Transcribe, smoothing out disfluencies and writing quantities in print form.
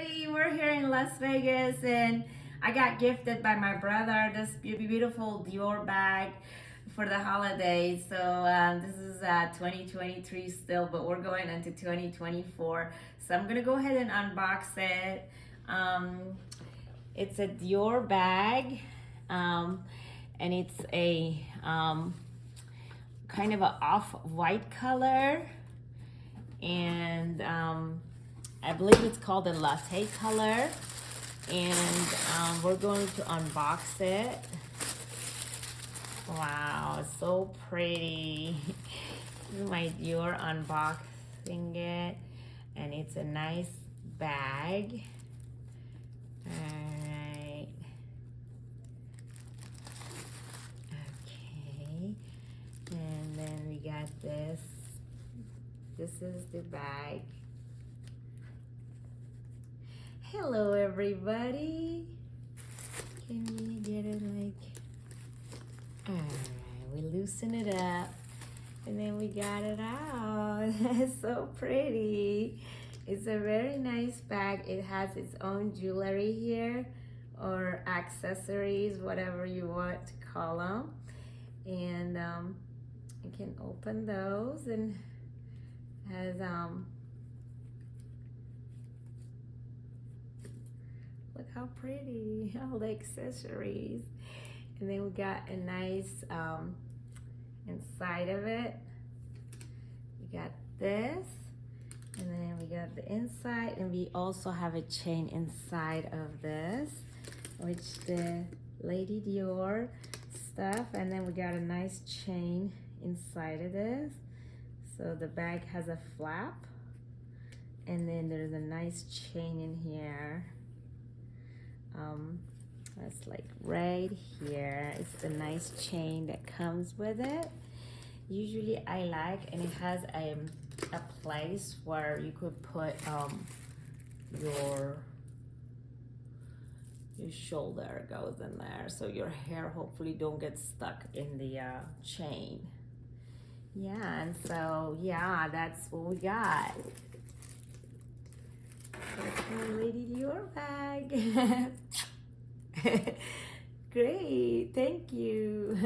everybody, we're here in Las Vegas and I got gifted by my brother this beautiful Dior bag for the holidays. So this is 2023 still, but we're going into 2024. So I'm gonna go ahead and unbox it. It's a Dior bag, and it's a kind of a off-white color, and I believe it's called a latte color, and we're going to unbox it. Wow, it's so pretty. This is my Dior unboxing it, and it's a nice bag. Alright. Okay. And then we got this. This is the bag. Hello everybody. Can we get it like, alright, we loosen it up and then we got it out. It's so pretty. It's a very nice bag. It has its own jewelry here, or accessories, whatever you want to call them. And you can open those, and has look how pretty, all the accessories. And then we got a nice inside of it. We got this, and then we got the inside, and we also have a chain inside of this, which the Lady Dior stuff. And then we got a nice chain inside of this. So the bag has a flap, and then there's a nice chain in here. That's like right here. It's the nice chain that comes with it. Usually I like, and it has a place where you could put your shoulder goes in there, so your hair hopefully don't get stuck in the chain. Yeah, and so yeah, that's what we got. That's my Lady Dior bag. Great, thank you.